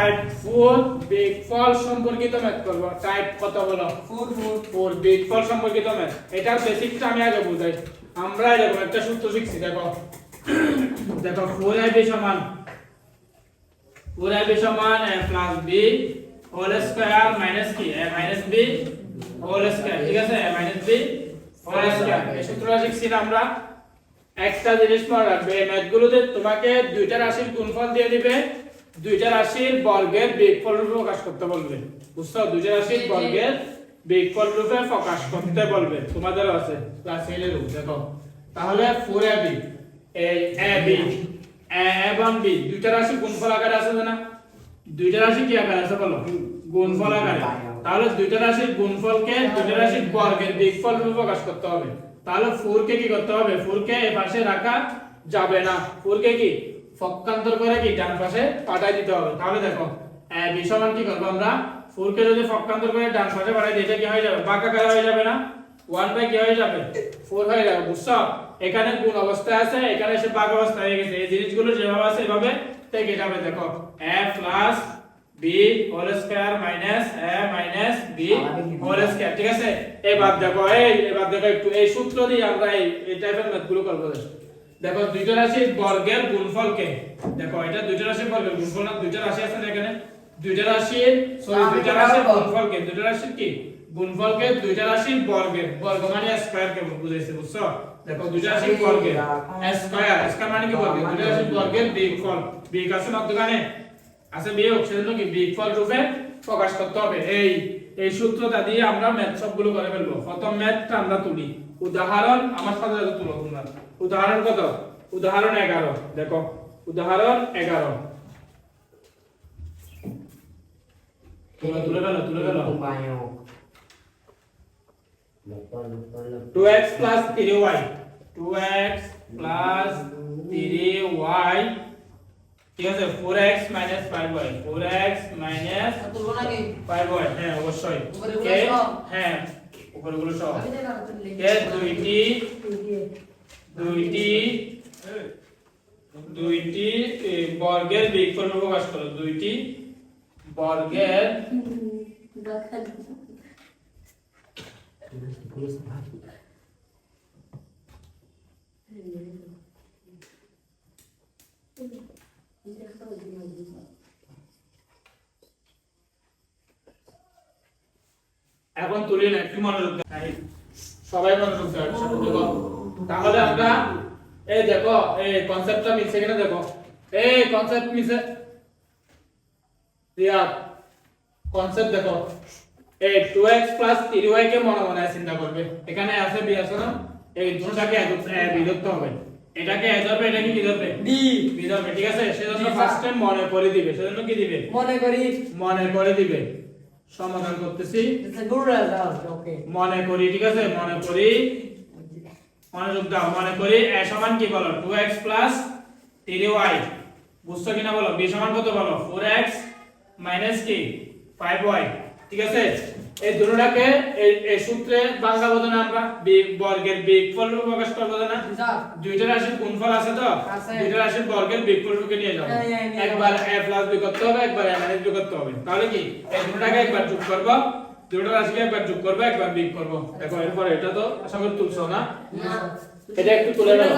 Type 4 বিগফল সম্পর্কিত math করব। Type কত বলো? 4 বিগফল সম্পর্কিত ম্যাথ। এটার বেসিকটা আমি আগে বুঝাই। আমরা এরকম একটা সূত্র শিখছি, দেখো দেখো 4ab সমান 4ab সমান a plus b whole square minus কি a minus b whole square, ঠিক আছে? a minus b whole square. এই সূত্রটা শিখছি না আমরা। একটা জিনিস মনে রাখবে, এই ম্যাথগুলোতে তোমাকে দুইটা রাশির গুণফল দিয়ে দিবে, দুইটা রাশির বর্গের বিয়োগফল রূপে প্রকাশ করতে বলবে। বুঝছো? দুইটা রাশির বর্গের বিয়োগফল রূপে প্রকাশ করতে বলবে। তোমাদের আছে ক্লাস 8 এর রূপ, দেখো তাহলে 4ab এই ab a এবং b দুইটা রাশি গুণফল আকারে আছে না? দুইটা রাশি কি আকারে আছে বলো? গুণফল আকারে। তাহলে দুইটা রাশির গুণফলকে দুইটা রাশির বর্গের বিয়োগফল রূপে প্রকাশ করতে হবে। তাহলে 4 কে কি করতে হবে? 4 কে এই পাশে রাখা যাবে না। 4 কে কি পক্ষান্তর করে কি ডান পাশে পাঠাই দিতে হবে। তাহলে দেখো b সমান কি করব আমরা? 4 কে যদি পক্ষান্তর করে ডান পাশে পাঠাই দিই, এটা কি হয়ে যাবে? বাঁকাকার হয়ে যাবে না? 1 বাই কি হয়ে যাবে? 4 হয়ে যাবে। বুঝছো? এখানে গুণ অবস্থায় আছে, এখানে এসে বাঁক অবস্থায় হয়ে গেছে। এই জিনিসগুলো যেভাবে আছে এভাবে থেকে যাবে। দেখো a plus b whole square minus a মাইনাস b হোল স্কয়ার, ঠিক আছে? এবার দেখো এবার দেখো একটু এই সূত্র দিয়ে আমরা এই টাইপের ম্যাথগুলো করব। দেখো দুইটা রাশির বর্গের গুণফলকে, দেখো এটা দুইটা রাশির বর্গের গুণফল না, দুইটা রাশি আছে না এখানে? দুইটা রাশির দুইটা রাশির গুণফলকে, দুইটা রাশির কি গুণফলকে দুইটা রাশির বর্গের, বর্গ মানে স্কয়ার কে বুঝাইছে। বুঝছো? দেখো দুইটা রাশির বর্গের স্কয়ার, স্কয়ার মানে কি বর্গের? দুইটা রাশির বর্গের বিয়োগফল, বিয়োগ আছে মধ্যখানে আছে বিয়োগ, সেজন্য কি বিয়োগফল রূপে প্রকাশ করতে হবে। এই সূত্রটা দিয়ে আমরা ম্যাথ সবগুলো করে ফেলবো। প্রথম ম্যাথটা আমরা তুলি। উদাহরণ আমার সাথে তুলো তোমরা। উদাহরণ কত? উদাহরণ 11। দেখো উদাহরণ 11 তুলে ফেলো 2x plus 3y 2x plus 3y, ঠিক আছে? 4x minus 5y 4x minus 5y, হ্যাঁ অবশ্যই। কে হ্যাঁ উপরগুলো সব কে দুইটি বর্গের বিয়োগফল প্রকাশ করো। দুইটি বর্গের এখন তুলি না, একটু মনোযোগ দাও সবাই, মনোযোগ দাও দেখো। তাহলে আমরা এই দেখো এই কনসেপ্টটা মিলছে কিনা দেখো। এই কনসেপ্ট মিলছে দিয়া কনসেপ্ট দেখো। এই 2x 3y কে মনে মনে চিন্তা করবে। এখানে আছে b আছে না? এই দুটোটাকে b ধরতে হবে। এটাকে a ধরবে, এটাকে কি ধরবে? b ধরবে, ঠিক আছে? সেজন্য ফার্স্ট টাইম মনে করে দিবে। সেজন্য কি দিবে? মনে করে দিবে। সমাধান করতেছি, মনে করি, ঠিক আছে? মনে করি, মনোযোগ দাও। মনে করি a সমান কি বলো? 2x 3y। বুঝছো কিনা বলো? b সমান কত বলো? 4x মাইনাস কি 5y, ঠিক আছে? এই দুটোটাকে এই সূত্রে বাংলা বোঝানো আমরা বর্গের বিয়োগফল রূপে প্রকাশ করব না? দুইটা রাশির গুণফল আছে তো, দুইটা রাশির বর্গের বিয়োগফল রূপে নিয়ে যাব। একবার a প্লাস b করতে হবে, একবার a মাইনাস b করতে হবে। তাহলে কি এই দুটোটাকে একবার যোগ করব, দুটো রাশিকে একবার যোগ করব, একবার বিয়োগ করব। দেখো এরপর এটা তো আশা করি তুলছো না? এটা একটু তুলে নাও।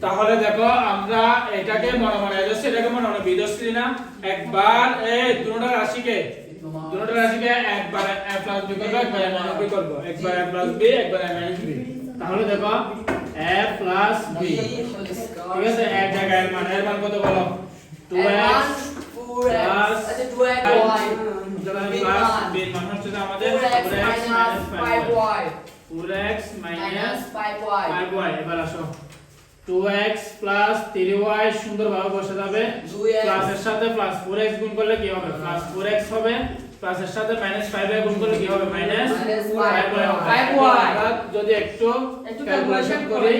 তাহলে দেখো আমরা এটাকে মনে মনে যাচ্ছে, এটাকে মনে মনে বিদস্তি না। একবার এই দুটো রাশিকে একবার a প্লাস b করব, একবার a মাইনাস b করব, একবার a প্লাস b, একবার a মাইনাস b। তাহলে দেখো a প্লাস b, ঠিক আছে? এক জায়গায় এর মান কত বলো? 2x plus 2x plus b এর মান হচ্ছে আমাদের 4x minus 5y 4x minus 5y। এবার আসো 2x plus 3y সুন্দরভাবে বসে যাবে। প্লাস এর সাথে প্লাস 4x গুণ করলে কি হবে? প্লাস 4x হবে। প্লাস এর সাথে মাইনাস 5y গুণ করলে কি হবে? মাইনাস 5y হবে। আমরা যদি একটু ক্যালকুলেশন করি,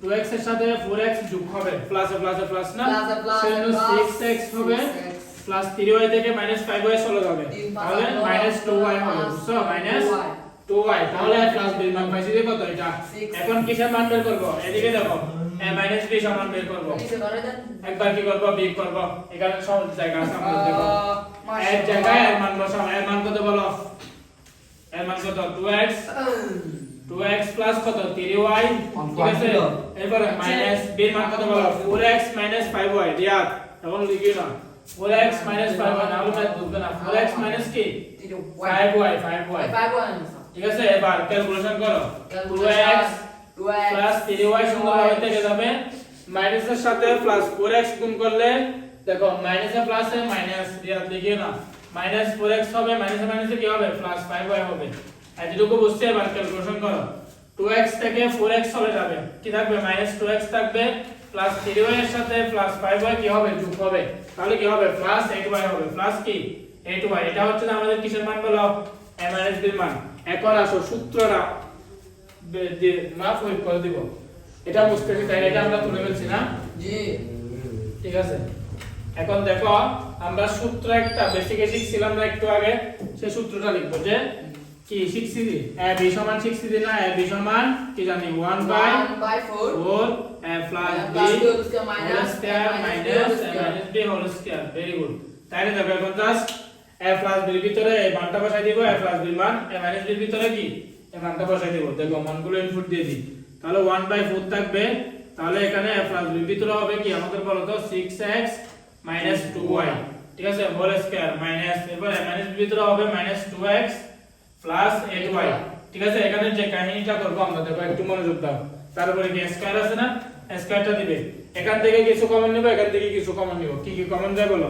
2x এর সাথে 4x যোগ হবে, প্লাসে প্লাসে প্লাস না, সেজন্য 6x হবে। প্লাস 3y থেকে মাইনাস 5y চলে যাবে, তাহলে মাইনাস 2y হবে। বুঝছো? Minus 2y। তাহলে প্লাস b মান পাইছি কত? এটা। এখন কিসের মান বের করব? এদিকে দেখো a মাইনাস b সমান বের করব একবার কি করব বিয়োগ করব এখানে সহজ জায়গা আছে আমরা দেখো এর জায়গায় এর মান বসাও এর মান কত বলো এর মান কত 2x প্লাস কত 3y ঠিক আছে এরপর মাইনাস b এর মান কত বলো 4x 5y রিয়াদ এখন লিখি না 4x 5y না হলে বুঝবে না 4x কি 5y ঠিক আছে এবার ক্যালকুলেশন করো 2x প্লাস 3y সুন্দরভাবে থেকে যাবে মাইনাসের সাথে প্লাস 4x গুণ করলে দেখো মাইনাসে প্লাসে মাইনাস রিয়াদ লিখিও না মাইনাস 4x হবে মাইনাসে মাইনাসে কি হবে প্লাস 5y হবে এতটুকু বুঝতে এবার ক্যালকুলেশন করো 2x থেকে 4x চলে যাবে কি থাকবে মাইনাস 2x থাকবে প্লাস 3y এর সাথে প্লাস 5y কি হবে যোগ হবে তাহলে কি হবে প্লাস 8y হবে প্লাস কি 8y এটা হচ্ছে আমাদের কিসের মান বলো a মাইনাস b এর মান এখন আসো সূত্রটা না প্রয়োগ করে দিব এটা বুঝতেছি তাই এটা আমরা তুলে ফেলছি না জি ঠিক আছে এখন দেখো আমরা সূত্র একটা বেসিকে শিখছিলাম না একটু আগে সেই সূত্রটা লিখব যে কি শিখছি a b সমান শিখছি না a b সমান কি জানি 1/4 a plus b whole square minus a minus b whole square very good তাইলে দেখো এখন জাস্ট a plus b এর ভিতরে এই মানটা বসাই দিব a plus b এর মান a minus b এর ভিতরে কি এই মানটা বসাই দিব দেখো মানগুলো ইনপুট দিয়ে দিই তাহলে 1/4 থাকবে তাহলে এখানে a plus b এর ভিতরে হবে কি আমাদের বলো তো 6x 2y ঠিক আছে হোল স্কয়ার মাইনাস এরপর a minus b এর ভিতরে হবে -2x 8y ঠিক আছে এখানে যে কাহিনীটা করব আমরা দেখো একটু মনোযোগ দাও তারপরে কি স্কয়ার আছে না স্কয়ারটা দিবে এখান থেকে কিছু কমন নিব এখান থেকে কিছু কমন নিব কি কি কমন যায় বলো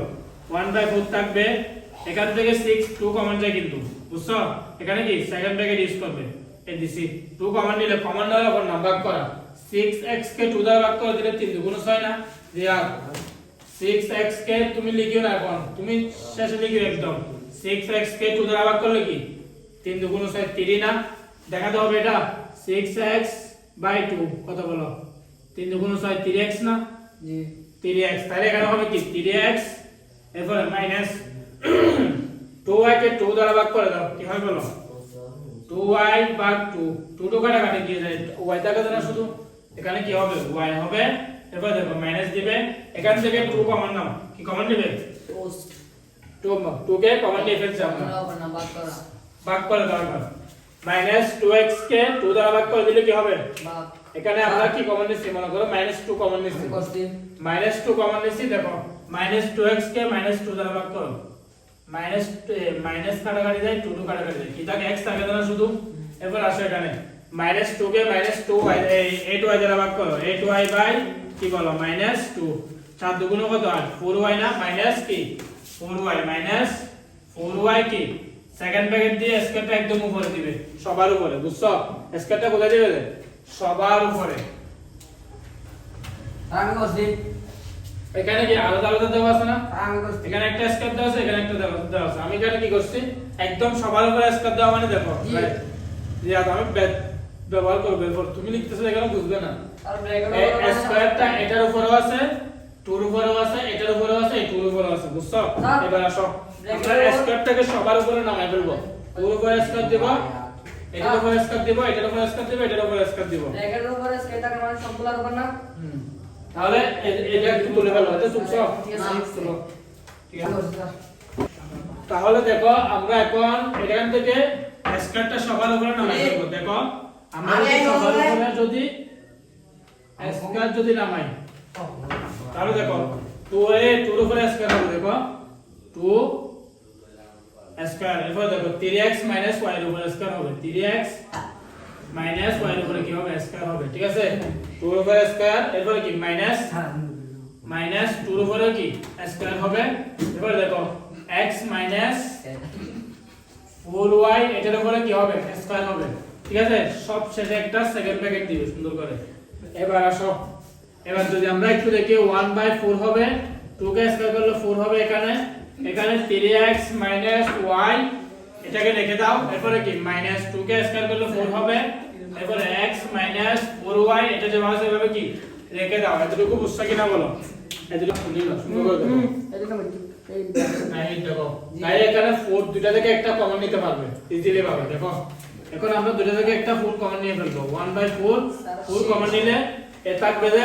1/4 থাকবে এখান থেকে 6 2 কমন যায় কিন্তু বুঝছো এখানে কি সেকেন্ড ব্র্যাকেট ইউজ করবে এই দিছি 2 কমন নিলে কমন না হলে নাম ভাগ করা 6x কে 2 দ্বারা ভাগ করে দিলে 3 দুগুণ 6 না রিয়াদ 6x কে তুমি লিখিও না এখন তুমি শেষে লিখিও একদম 6x কে 2 দ্বারা ভাগ করলে কি 3 দুগুণ 6 3 না দেখাতে হবে এটা 6x বাই 2 কত বলো 3 দুগুণ 6 3x না জি 3x তাহলে এখানে হবে কি 3x এরপর মাইনাস 2y কে 2 দ্বারা ভাগ করে দাও কি হয় বলো 2y ভাগ 2 2 তো কাটাকাটি গিয়ে যায় y থাকে না শুধু এখানে কি হবে y হবে এরপর দেখো মাইনাস দিবে এখান থেকে 2 কমন নাও কি কমন নেবে পোস্ট 2 কে কমন নিয়ে ফেলছি আমরা ভাগ করা ভাগ করে দাও এবার মাইনাস 2x কে 2 দ্বারা ভাগ করে দিলে কি হবে ভাগ এখানে আমরা কি কমন নিচ্ছি মনে করো -2 কমন নিচ্ছি -2 কমন নিচ্ছি দেখো -2x কে -2 দ্বারা ভাগ করো মাইনাস কাটাকাটি যায় 2 কাটাকাটি যায় কি থাকে x থাকে না শুধু এরপর আসো এখানে -2 কে -2y 8y দ্বারা ভাগ করো 8y বাই কি বলো -2 4 দুগুণ কত 8 4y না মাইনাস কি 4y -4y কি সেকেন্ড ব্র্যাকেট দিয়ে স্কয়ারটা একদম উপরে দিবে সবার উপরে বুঝছো স্কয়ারটা কোথায় দিবে সবার উপরে আমি করছি এখানে কি আলাদা আলাদা দেওয়া আছে না আমি করছি এখানে একটা স্কয়ার দেওয়া আছে এখানে একটা দেওয়া আছে আমি এখানে কি করছি একদম সবার উপরে স্কয়ার দেওয়া মানে দেখো যে আমি ব্যবহার করব এরপর তুমি লিখতেছো এখানে বুঝবে না আর ব্র্যাকেট এই স্কয়ারটা এটার উপরেও আছে 2 এর উপরেও আছে এটার উপরেও আছে এই 2 এর উপরেও আছে বুঝছো এবার আসো আমরা স্কয়ারটাকে সবার উপরে নামাই ফেলবো 2 এর উপরে স্কয়ার দেব এটার উপরে স্কয়ার দেব এটার উপরে স্কয়ার দেব এটার উপরে স্কয়ার দেব ব্র্যাকেটের উপরে স্কেলটাকে মানে সবগুলোর উপর না তাহলে এটা একটু তুলে ফেলো এটা তুলছো ঠিক আছে তুলো ঠিক আমি আছে করছি স্যার তাহলে দেখো আমরা এখন এখান থেকে স্কয়ারটা সবার উপরে নামাই ফেলবো দেখো আমরা যদি সবার উপরে যদি স্কয়ার যদি নামাই তাহলে দেখো 2 এর উপরে স্কয়ার হবে দেখো 2 স্কয়ার এরপর দেখো 3x y এর উপরে স্কয়ার হবে 3x y এর উপরে কি হবে স্কয়ার হবে ঠিক আছে 2 এর উপরে স্কয়ার এরপর কি মাইনাস 2 এর উপরে কি স্কয়ার হবে এরপর দেখো x 4y এটার উপরে কি হবে স্কয়ার হবে ঠিক আছে সব শেষে একটা সেকেন্ড ব্র্যাকেট দিবে সুন্দর করে এবার আসো এবার যদি আমরা একটু দেখি 1/4 হবে 2 কে স্কয়ার করলে 4 হবে এখানে 3x y এটাকে লিখে দাও এরপরে কি -2 কে স্কয়ার করলে 4 হবে এরপরে x 4y এটা যে ভাবে সেভাবে কি রেখে দাও এতটুকু বুঝছো কিনা বলো এতটুকু শুনি না সুন্দর করে দেখো এই দেখো তাই এখানে 4 দুটো থেকে একটা কমন নিতে পারবে ইজিলি ভাবে দেখো এখন আমরা দুটো থেকে একটা 4 কমন নিয়ে ফেলবো 1/4 4 কমন নিলে এ থাকবে যে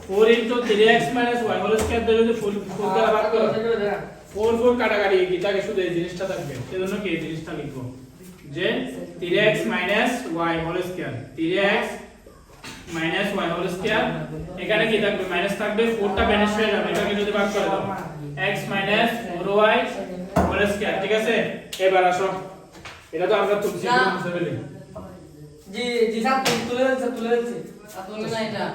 4 into 3x minus y whole square দিয়ে যদি ফুল দ্বারা ভাগ করো 4 কাটাকাটি কি থাকে শুধু এই জিনিসটা থাকবে সেজন্য কি এই জিনিসটা লিখবো যে 3x minus y whole square 3x minus y whole square এখানে কি থাকবে মাইনাস থাকবে 4টা ভ্যানিশ হয়ে যাবে এটাকে যদি ভাগ করে দাও x minus 4y whole square ঠিক আছে এবার আসো এটা তো আমরা তুলছি ফেলে জি জি স্যার তুলে দিয়েছে আর তুলে না এটা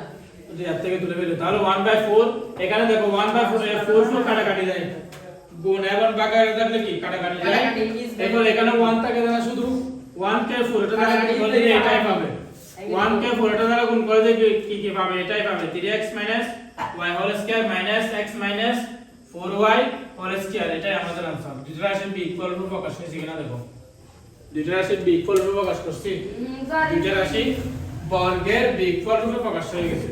যদি এর থেকে তুলে ফেলে তাহলে 1/4 এখানে দেখো 1/4 এ 4 কাটাকাটি যায় গুণ এবং ভাগাকার থাকলে কি কাটাকাটি যায় এরপর এখানে 1 থাকে না শুধু 1 কে 4 এটা দ্বারা গুণ করলে এটাই পাবে 1 কে 4 এটা দ্বারা গুণ করলে কি পাবে এটাই পাবে 3x y whole square minus x minus 4y whole square এটাই আমাদের आंसर দুইটা রাশি b ইকুয়াল টু প্রকাশ হয়েছে কিনা দেখো দুইটা রাশি b ইকুয়াল টু প্রকাশ করছি দুইটা রাশি বর্গের b ইকুয়াল টু প্রকাশ হয়ে গেছে